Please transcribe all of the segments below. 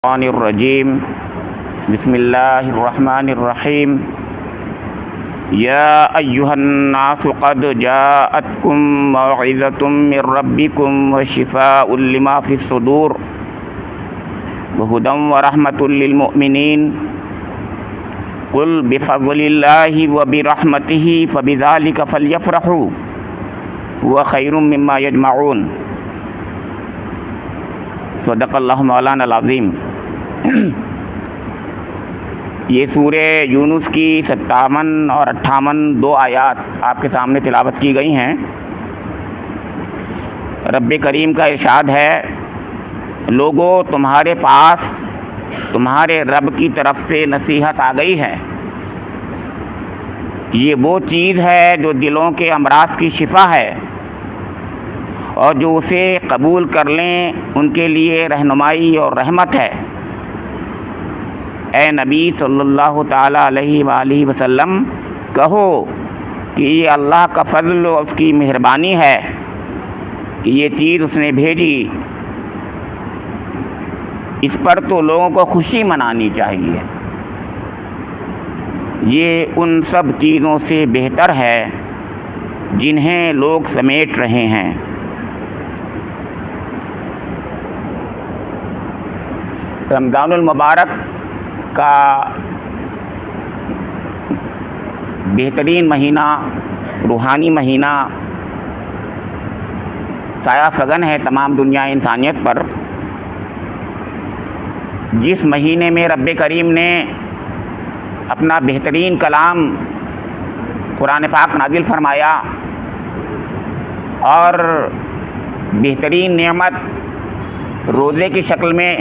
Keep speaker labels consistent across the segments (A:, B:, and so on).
A: الشیطان الرجیم بسم اللہ الرحمن الرحیم یا ایہا الناس قد جاءتکم موعظۃ من ربکم وشفاء لما فی الصدور وہدی ورحمۃ للمؤمنین قل بفضل اللہ وبرحمتہ فبذلک فلیفرحوا هو خیر مما یجمعون۔ صدق اللہ مولانا العظیم۔ یہ سورہ یونس کی 57 اور 58 دو آیات آپ کے سامنے تلاوت کی گئی ہیں۔ رب کریم کا ارشاد ہے، لوگو تمہارے پاس تمہارے رب کی طرف سے نصیحت آ گئی ہے۔ یہ وہ چیز ہے جو دلوں کے امراض کی شفا ہے، اور جو اسے قبول کر لیں ان کے لیے رہنمائی اور رحمت ہے۔ اے نبی صلی اللہ تعالیٰ علیہ وآلہ وسلم، کہو کہ یہ اللہ کا فضل اور اس کی مہربانی ہے کہ یہ چیز اس نے بھیجی، اس پر تو لوگوں کو خوشی منانی چاہیے۔ یہ ان سب چیزوں سے بہتر ہے جنہیں لوگ سمیٹ رہے ہیں۔ رمضان المبارک کا بہترین مہینہ، روحانی مہینہ سایہ فگن ہے تمام دنیا انسانیت پر۔ جس مہینے میں رب کریم نے اپنا بہترین کلام قرآن پاک نازل فرمایا اور بہترین نعمت روزے کی شکل میں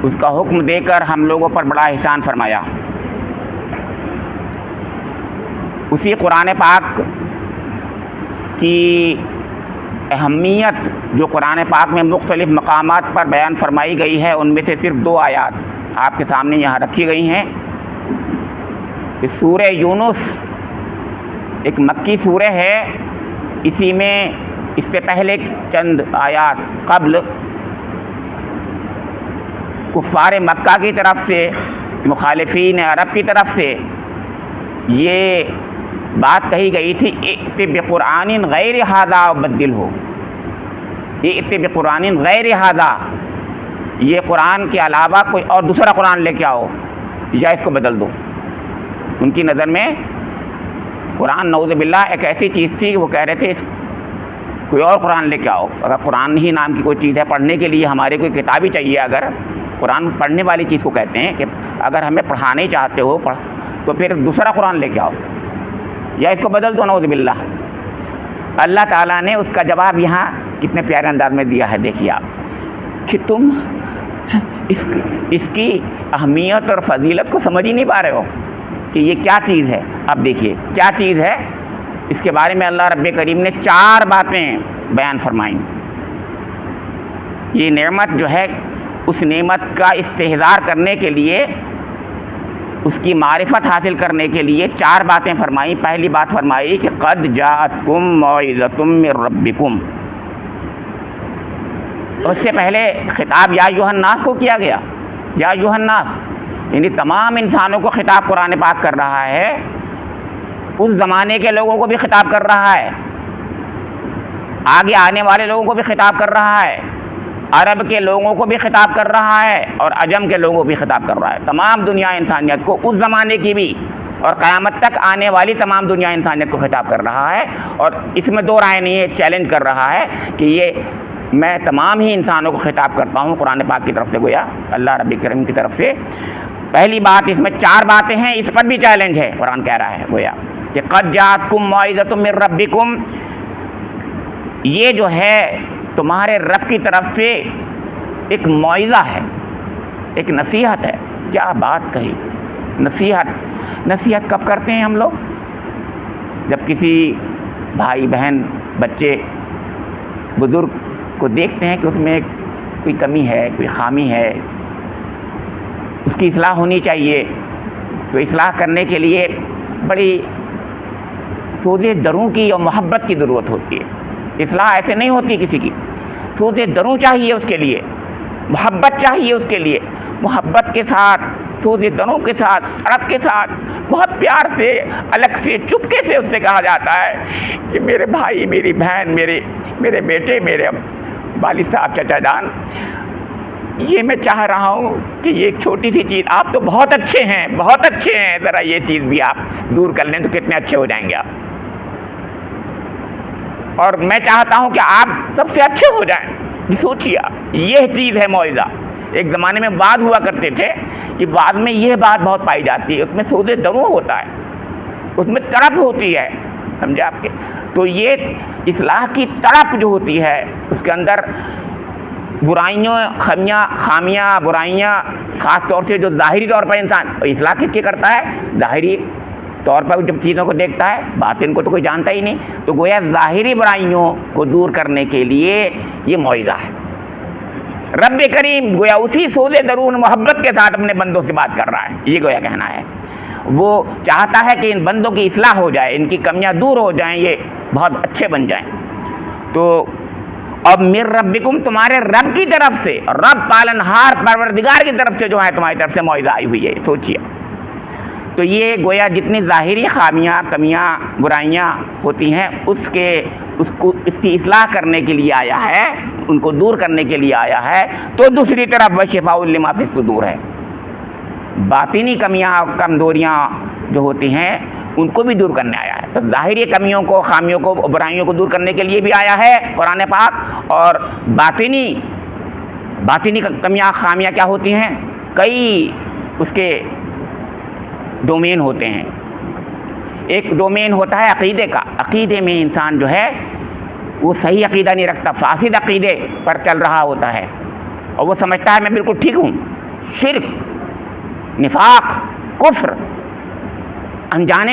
A: اس کا حکم دے کر ہم لوگوں پر بڑا احسان فرمایا، اسی قرآن پاک کی اہمیت جو قرآن پاک میں مختلف مقامات پر بیان فرمائی گئی ہے، ان میں سے صرف دو آیات آپ کے سامنے یہاں رکھی گئی ہیں۔ سورہ یونس ایک مکی سورہ ہے، اسی میں اس سے پہلے چند آیات قبل کفار مکہ کی طرف سے، مخالفین عرب کی طرف سے یہ بات کہی گئی تھی، ائت بقرآن غیر ھذا وبدلہ، ائت بقرآن غیر ھذا، یہ قرآن کے علاوہ کوئی اور دوسرا قرآن لے کے آؤ یا اس کو بدل دو۔ ان کی نظر میں قرآن نعوذ باللہ ایک ایسی چیز تھی کہ وہ کہہ رہے تھے کوئی اور قرآن لے کے آؤ۔ اگر قرآن ہی نام کی کوئی چیز ہے، پڑھنے کے لیے ہمارے کوئی کتاب ہی چاہیے، اگر قرآن پڑھنے والی چیز کو کہتے ہیں کہ اگر ہمیں پڑھانا ہی چاہتے ہو تو پھر دوسرا قرآن لے کے آؤ یا اس کو بدل دو نعوذ باللہ۔ اللہ تعالیٰ نے اس کا جواب یہاں کتنے پیارے انداز میں دیا ہے، دیکھیے آپ کہ تم اس کی اہمیت اور فضیلت کو سمجھ ہی نہیں پا رہے ہو کہ یہ کیا چیز ہے۔ اب دیکھیے کیا چیز ہے، اس کے بارے میں اللہ رب کریم نے 4 باتیں بیان فرمائیں۔ یہ نعمت جو ہے، اس نعمت کا استحضار کرنے کے لیے، اس کی معرفت حاصل کرنے کے لیے 4 باتیں فرمائیں۔ پہلی بات فرمائی کہ قد جاءتکم موعظۃ من ربکم، اس سے پہلے خطاب یا ایھا الناس کو کیا گیا، یا ایھا الناس، یعنی تمام انسانوں کو خطاب قرآن پاک کر رہا ہے، اس زمانے کے لوگوں کو بھی خطاب کر رہا ہے، آگے آنے والے لوگوں کو بھی خطاب کر رہا ہے، عرب کے لوگوں کو بھی خطاب کر رہا ہے اور عجم کے لوگوں کو بھی خطاب کر رہا ہے، تمام دنیا انسانیت کو، اس زمانے کی بھی اور قیامت تک آنے والی تمام دنیا انسانیت کو خطاب کر رہا ہے۔ اور اس میں دو رائے نہیں ہے، چیلنج کر رہا ہے کہ یہ میں تمام ہی انسانوں کو خطاب کرتا ہوں قرآن پاک کی طرف سے، گویا اللہ رب کریم کی طرف سے۔ پہلی بات، اس میں 4 باتیں ہیں، اس پر بھی چیلنج ہے، قرآن کہہ رہا ہے گویا کہ قد جاءتکم موعظۃ من ربکم، یہ جو ہے تمہارے رب کی طرف سے ایک موعظہ ہے، ایک نصیحت ہے۔ کیا بات کہی، نصیحت کب کرتے ہیں ہم لوگ؟ جب کسی بھائی بہن بچے بزرگ کو دیکھتے ہیں کہ اس میں کوئی کمی ہے، کوئی خامی ہے، اس کی اصلاح ہونی چاہیے، تو اصلاح کرنے کے لیے بڑی سوز دروں کی اور محبت کی ضرورت ہوتی ہے۔ اصلاح ایسے نہیں ہوتی کسی کی، سوز دروں چاہیے اس کے لیے محبت چاہیے اس کے لیے، محبت کے ساتھ، سوز دنوں کے ساتھ، تڑپ کے ساتھ، بہت پیار سے، الگ سے، چپکے سے اس سے کہا جاتا ہے کہ میرے بھائی، میری بہن، میرے بیٹے، میرے والد صاحب، چچا جان، یہ میں چاہ رہا ہوں کہ یہ ایک چھوٹی سی چیز، آپ تو بہت اچھے ہیں، بہت اچھے ہیں، ذرا یہ چیز بھی آپ دور کر لیں تو کتنے اچھے ہو جائیں گے آپ، اور میں چاہتا ہوں کہ آپ سب سے اچھے ہو جائیں۔ یہ سوچیے آپ، یہ چیز ہے معاوضہ۔ ایک زمانے میں وعد ہوا کرتے تھے، کہ وعد میں یہ بات بہت پائی جاتی ہے، اس میں سوز دروں ہوتا ہے، اس میں تڑپ ہوتی ہے، سمجھے آپ کے؟ تو یہ اصلاح کی تڑپ جو ہوتی ہے، اس کے اندر خامیاں برائیاں، خاص طور سے جو ظاہری طور پر انسان اصلاح کس کی کرتا ہے، ظاہری طور پر جب چیزوں کو دیکھتا ہے، باطن کو تو کوئی جانتا ہی نہیں، تو گویا ظاہری برائیوں کو دور کرنے کے لیے یہ موعظہ ہے۔ رب کریم گویا اسی سوز درون محبت کے ساتھ اپنے بندوں سے بات کر رہا ہے، یہ گویا کہنا ہے۔ وہ چاہتا ہے کہ ان بندوں کی اصلاح ہو جائے، ان کی کمیاں دور ہو جائیں، یہ بہت اچھے بن جائیں۔ تو اب مر ربکم، تمہارے رب کی طرف سے، رب پالنہار پروردگار کی طرف سے جو ہے تمہاری طرف سے موعظہ آئی ہوئی ہے، سوچیے۔ تو یہ گویا جتنی ظاہری خامیاں، کمیاں، برائیاں ہوتی ہیں، اس کی اصلاح کرنے کے لیے آیا ہے، ان کو دور کرنے کے لیے آیا ہے۔ تو دوسری طرف وشفاء لما فی الصدور ہے، باطنی کمیاں، کمزوریاں جو ہوتی ہیں ان کو بھی دور کرنے آیا ہے۔ تو ظاہری کمیوں کو، خامیوں کو، برائیوں کو دور کرنے کے لیے بھی آیا ہے قرآن پاک، اور باطنی کمیاں، خامیاں کیا ہوتی ہیں، کئی اس کے ڈومین ہوتے ہیں۔ ایک ڈومین ہوتا ہے عقیدے کا، عقیدے میں انسان جو ہے وہ صحیح عقیدہ نہیں رکھتا، فاسد عقیدے پر چل رہا ہوتا ہے، اور وہ سمجھتا ہے میں بالکل ٹھیک ہوں۔ شرک، نفاق، کفر، انجانے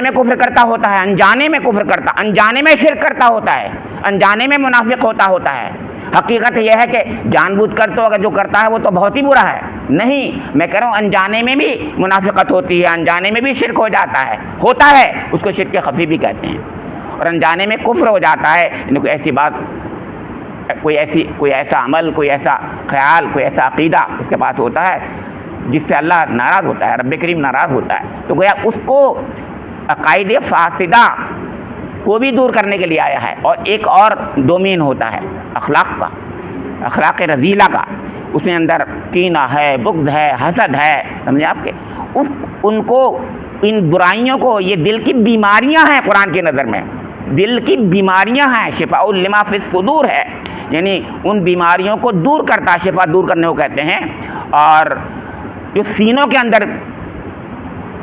A: میں کفر کرتا ہوتا ہے، انجانے میں شرک کرتا ہوتا ہے، انجانے میں منافق ہوتا ہے۔ حقیقت یہ ہے کہ جان بوجھ کر تو اگر جو کرتا ہے وہ تو بہت ہی برا ہے، نہیں، میں کہہ رہا ہوں انجانے میں بھی منافقت ہوتی ہے، انجانے میں بھی شرک ہوتا ہے، اس کو شرک خفی بھی کہتے ہیں، اور انجانے میں کفر ہو جاتا ہے، یعنی کوئی ایسی بات، کوئی ایسا عمل، کوئی ایسا خیال، کوئی ایسا عقیدہ اس کے پاس ہوتا ہے جس سے اللہ ناراض ہوتا ہے، رب کریم ناراض ہوتا ہے۔ تو گویا اس کو عقائد فاسدہ کو بھی دور کرنے کے لیے آیا ہے۔ اور ایک اور ڈومین ہوتا ہے اخلاق کا، اخلاق رذیلہ کا، اس میں اندر کینہ ہے، بغض ہے، حسد ہے، سمجھے آپ کے؟ ان کو، ان برائیوں کو، یہ دل کی بیماریاں ہیں قرآن کی نظر میں، دل کی بیماریاں ہیں، شفاء لما فی الصدور ہے، یعنی ان بیماریوں کو دور کرتا ہے، شفا دور کرنے کو کہتے ہیں۔ اور جو سینوں کے اندر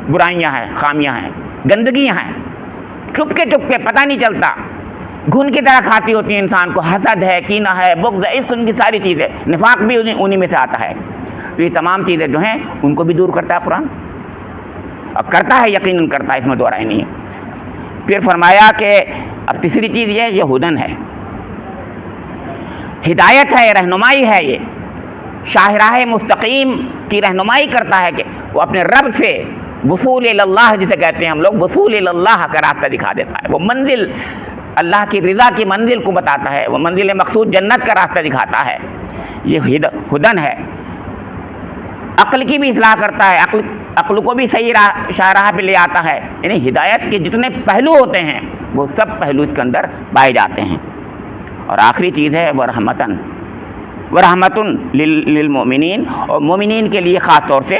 A: برائیاں ہیں، خامیاں ہیں، گندگیاں ہیں، چپ کے پتہ نہیں چلتا، گھن کی طرح کھاتی ہوتی ہیں انسان کو، حسد ہے، کینہ ہے، بغض ہے، اس قسم کی ساری چیزیں، نفاق بھی انہی میں سے آتا ہے۔ تو یہ تمام چیزیں جو ہیں ان کو بھی دور کرتا ہے قرآن، اور کرتا ہے، یقیناً کرتا ہے، اس میں دو رائے نہیں ہے۔ پھر فرمایا کہ اب تیسری چیز یہ ہدن ہے، ہدایت ہے، رہنمائی ہے، یہ شاہراہ مستقیم کی رہنمائی کرتا ہے کہ وہ اپنے رب سے وصول اللہ، جسے کہتے ہیں ہم لوگ، وصول اللہ کا راستہ دکھا دیتا ہے، وہ منزل، اللہ کی رضا کی منزل کو بتاتا ہے، وہ منزل مقصود جنت کا راستہ دکھاتا ہے، یہ ہدن ہے۔ عقل کی بھی اصلاح کرتا ہے، عقل کو بھی صحیح شاہراہ پہ لے آتا ہے، یعنی ہدایت کے جتنے پہلو ہوتے ہیں وہ سب پہلو اس کے اندر پائے جاتے ہیں۔ اور آخری چیز ہے ورحمتن للمؤمنین، اور مومنین کے لیے خاص طور سے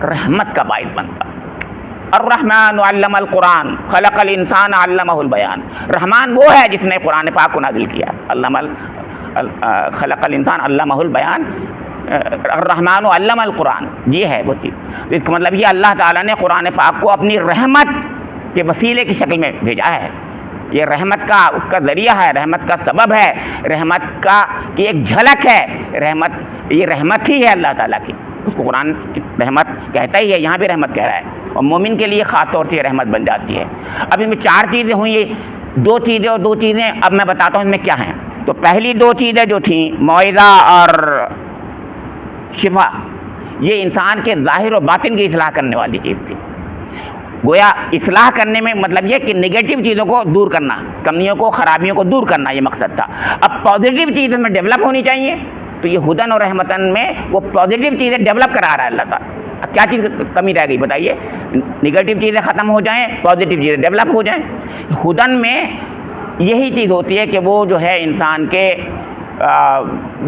A: رحمت کا باعث بنتا۔ الرحمن علم القرآن خلق الانسان علمہ البیان، رحمان وہ ہے جس نے قرآن پاک کو نازل کیا، خلق الانسان علمہ البیان، الرحمن علم القرآن، یہ ہے وہ چیز۔ اس کا مطلب یہ اللہ تعالیٰ نے قرآن پاک کو اپنی رحمت کے وسیلے کی شکل میں بھیجا ہے، یہ رحمت کا اس کا ذریعہ ہے، رحمت کا سبب ہے، رحمت کی ایک جھلک ہے، یہ رحمت ہی ہے اللہ تعالیٰ کی، اس کو قرآن کی رحمت کہتا ہی ہے، یہاں بھی رحمت کہہ رہا ہے، اور مومن کے لیے خاص طور سے رحمت بن جاتی ہے۔ اب ان میں 4 چیزیں ہوئیں، یہ 2 چیزیں اور 2 چیزیں اب میں بتاتا ہوں ان میں کیا ہیں۔ تو پہلی 2 چیزیں جو تھیں، موعظہ اور شفا، یہ انسان کے ظاہر و باطن کی اصلاح کرنے والی چیز تھی۔ گویا اصلاح کرنے میں مطلب یہ کہ نگیٹو چیزوں کو دور کرنا، کمیوں کو، خرابیوں کو دور کرنا، یہ مقصد تھا۔ اب پازیٹیو چیزیں میں ڈیولپ ہونی چاہیے، تو یہ ہدن اور رحمتن میں وہ پازیٹیو چیزیں ڈیولپ کرا رہا ہے اللہ تعالیٰ. کیا چیز کمی رہ گئی بتائیے؟ نگیٹو چیزیں ختم ہو جائیں، پازیٹیو چیزیں ڈیولپ ہو جائیں. ہدن میں یہی چیز ہوتی ہے کہ وہ جو ہے انسان کے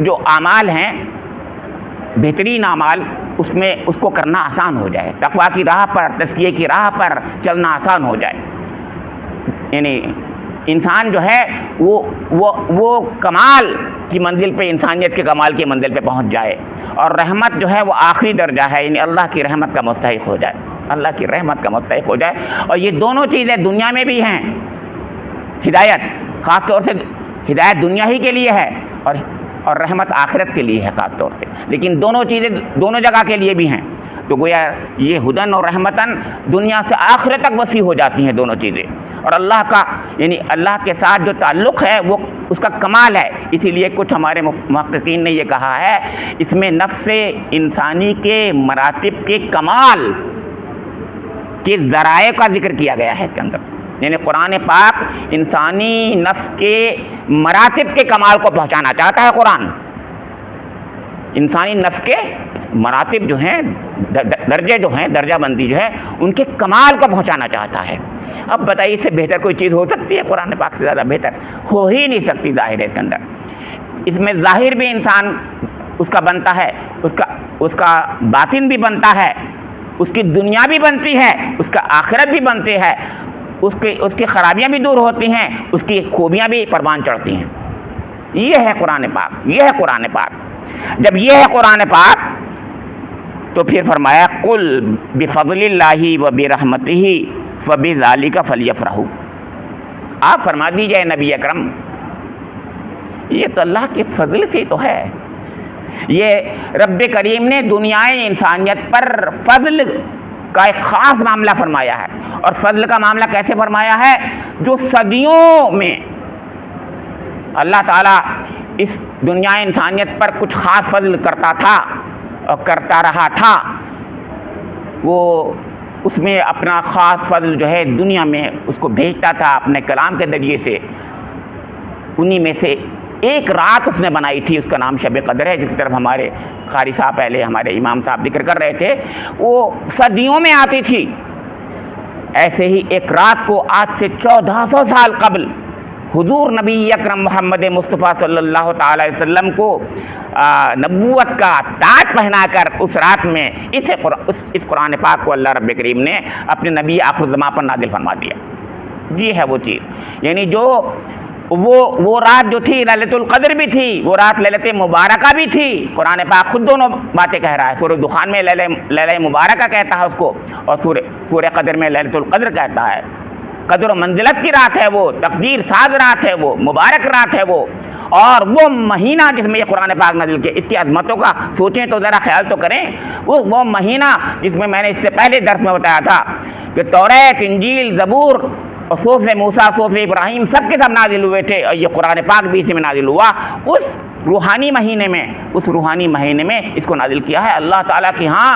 A: جو اعمال ہیں، بہترین اعمال، اس میں اس کو کرنا آسان ہو جائے، تقویٰ کی راہ پر، تزکیے کی راہ پر چلنا آسان ہو جائے. یعنی انسان جو ہے وہ کمال کی منزل پہ، انسانیت کے کمال کی منزل پہ پہنچ جائے. اور رحمت جو ہے وہ آخری درجہ ہے، یعنی اللہ کی رحمت کا مستحق ہو جائے، اللہ کی رحمت کا مستحق ہو جائے. اور یہ دونوں چیزیں دنیا میں بھی ہیں. ہدایت خاص طور سے ہدایت دنیا ہی کے لیے ہے اور رحمت آخرت کے لیے ہے خاص طور سے، لیکن دونوں چیزیں دونوں جگہ کے لیے بھی ہیں. تو گویا یہ ہدن اور رحمتن دنیا سے آخرت تک وسیع ہو جاتی ہیں دونوں چیزیں. اور اللہ کا یعنی اللہ کے ساتھ جو تعلق ہے وہ اس کا کمال ہے. اسی لیے کچھ ہمارے محققین نے یہ کہا ہے، اس میں نفس انسانی کے مراتب کے کمال کے ذرائع کا ذکر کیا گیا ہے اس کے اندر. یعنی قرآن پاک انسانی نفس کے مراتب کے کمال کو پہنچانا چاہتا ہے. قرآن انسانی نفس کے مراتب جو ہیں، درجے جو ہیں، درجہ بندی جو ہے، ان کے کمال کو پہنچانا چاہتا ہے. اب بتائیے اس سے بہتر کوئی چیز ہو سکتی ہے؟ قرآن پاک سے زیادہ بہتر ہو ہی نہیں سکتی. ظاہر ہے اس کے اندر، اس میں ظاہر بھی انسان اس کا بنتا ہے، اس کا باطن بھی بنتا ہے، اس کی دنیا بھی بنتی ہے، اس کا آخرت بھی بنتی ہے، اس کی خرابیاں بھی دور ہوتی ہیں، اس کی خوبیاں بھی پروان چڑھتی ہیں. یہ ہے قرآن پاک، یہ ہے قرآن پاک. جب یہ ہے قرآن پاک تو پھر فرمایا قل بفضل اللہ وبرحمتہ فبذالک فلیفرحوا. آپ فرما دیجئے نبی اکرم، یہ تو اللہ کے فضل سے تو ہے. یہ رب کریم نے دنیا انسانیت پر فضل کا ایک خاص معاملہ فرمایا ہے. اور فضل کا معاملہ کیسے فرمایا ہے؟ جو صدیوں میں اللہ تعالیٰ اس دنیا انسانیت پر کچھ خاص فضل کرتا تھا اور کرتا رہا تھا، وہ اس میں اپنا خاص فضل جو ہے دنیا میں اس کو بھیجتا تھا اپنے کلام کے ذریعے سے. انہی میں سے ایک رات اس نے بنائی تھی، اس کا نام شب قدر ہے، جس کی طرف ہمارے قاری صاحب پہلے ہمارے امام صاحب ذکر کر رہے تھے. وہ صدیوں میں آتی تھی. ایسے ہی ایک رات کو آج سے 1400 سال قبل حضور نبی اکرم محمد مصطفیٰ صلی اللہ تعالی علیہ وسلم کو نبوت کا تاج پہنا کر اس رات میں اس قرآن پاک کو اللہ رب کریم نے اپنے نبی آخر الزمان پر نازل فرما دیا. یہ ہے وہ چیز. یعنی جو وہ رات جو تھی لیلۃ القدر بھی تھی، وہ رات لیلۃ مبارکہ بھی تھی. قرآن پاک خود دونوں باتیں کہہ رہا ہے. سورہ دخان میں لیلہ مبارکہ کہتا ہے اس کو، اور سورہ قدر میں لیلۃ القدر کہتا ہے. قدر و منزلت کی رات ہے وہ، تقدیر ساز رات ہے وہ، مبارک رات ہے وہ. اور وہ مہینہ جس میں یہ قرآن پاک نازل کیا، اس کی عظمتوں کا سوچیں تو ذرا خیال تو کریں. وہ مہینہ جس میں نے اس سے پہلے درس میں بتایا تھا کہ توریت، انجیل، زبور اور صحف موسیٰ، صحف ابراہیم سب کے سب نازل ہوئے تھے، اور یہ قرآن پاک بھی اسی میں نازل ہوا. اس روحانی مہینے میں اس کو نازل کیا ہے اللہ تعالیٰ کی. ہاں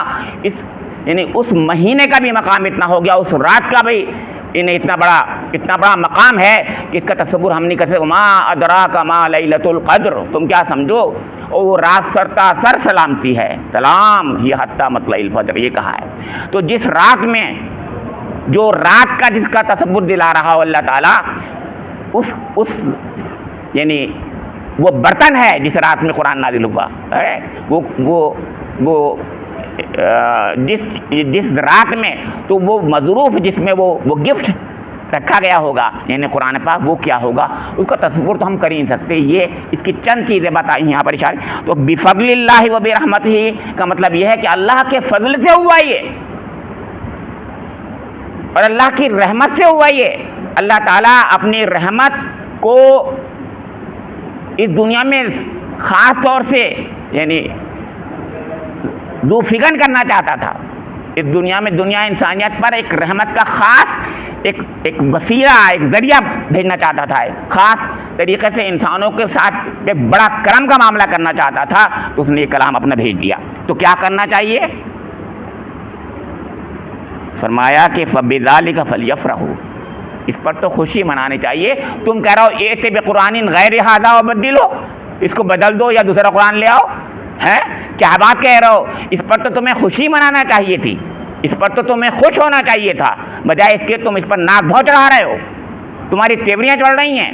A: یعنی اس مہینے کا بھی مقام اتنا ہو گیا، اس رات کا بھی انہیں اتنا بڑا مقام ہے کہ اس کا تصور ہم نہیں کر سکتے. ما ادراک ما لیلۃ القدر، تم کیا سمجھو وہ رات سرتا سر سلامتی ہے، سلام ہی حتی مطلع الفجر، یہ کہا ہے. تو جس رات میں جو رات کا جس کا تصور دلا رہا ہو اللہ تعالیٰ، اس یعنی وہ برتن ہے جس رات میں قرآن نازل ہوا ہے، وہ جس رات میں تو وہ مظروف جس میں وہ گفٹ رکھا گیا ہوگا، یعنی قرآن پاک، وہ کیا ہوگا اس کا تصور تو ہم کر ہی نہیں سکتے. یہ اس کی چند چیزیں بتائی یہاں پر اشارے. تو بفضل اللہ و برحمتہ کا مطلب یہ ہے کہ اللہ کے فضل سے ہوا یہ، اور اللہ کی رحمت سے ہوا یہ. اللہ تعالیٰ اپنی رحمت کو اس دنیا میں خاص طور سے یعنی ذو فگن کرنا چاہتا تھا. اس دنیا میں دنیا انسانیت پر ایک رحمت کا خاص ایک وسیلہ، ایک ذریعہ بھیجنا چاہتا تھا. خاص طریقے سے انسانوں کے ساتھ ایک بڑا کرم کا معاملہ کرنا چاہتا تھا، تو اس نے یہ کلام اپنا بھیج دیا. تو کیا کرنا چاہیے؟ فرمایا کہ فبذالک فلیفرحوا، اس پر تو خوشی منانی چاہیے. تم کہہ رہے ہو ایت بقرآن غیر ھذا وبدلو، اس کو بدل دو یا دوسرا قرآن لے آؤ. ہیں کیا بات کہہ رہے ہو؟ اس پر تو تمہیں خوشی منانا چاہیے تھی, اس پر تو تمہیں خوش ہونا چاہیے تھا, بجائے اس کے تم اس پر ناک بھونچ چڑھا رہے ہو, تمہاری تیوریاں چڑھ رہی ہیں.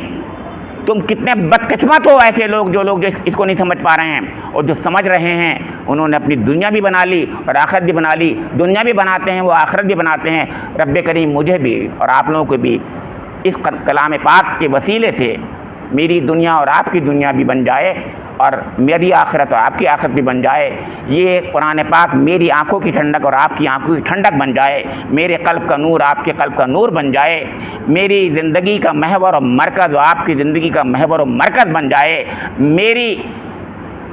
A: تم کتنے بدقسمت ہو ایسے لوگ جو اس کو نہیں سمجھ پا رہے ہیں, اور جو سمجھ رہے ہیں انہوں نے اپنی دنیا بھی بنا لی اور آخرت بھی بنا لی. دنیا بھی بناتے ہیں وہ, آخرت بھی بناتے ہیں. رب کریم مجھے بھی اور آپ لوگوں کو بھی اس کلام پاک کے وسیلے سے میری دنیا اور آپ کی دنیا بھی بن جائے, اور میری آخرت اور آپ کی آخرت بھی بن جائے. یہ قرآن پاک میری آنکھوں کی ٹھنڈک اور آپ کی آنکھوں کی ٹھنڈک بن جائے, میرے قلب کا نور آپ کے قلب کا نور بن جائے, میری زندگی کا محور اور مرکز اور آپ کی زندگی کا محور اور مرکز بن جائے. میری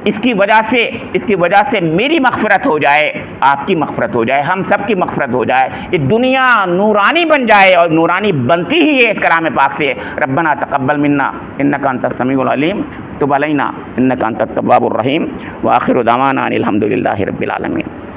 A: اس کی وجہ سے میری مغفرت ہو جائے, آپ کی مغفرت ہو جائے, ہم سب کی مغفرت ہو جائے. یہ دنیا نورانی بن جائے, اور نورانی بنتی ہی ہے اس کلام پاک سے. ربنا تقبل منا انک انت السمیع العلیم تب علینا انک انت التواب الرحیم. وآخر دعوانا ان الحمد للہ رب العالمین.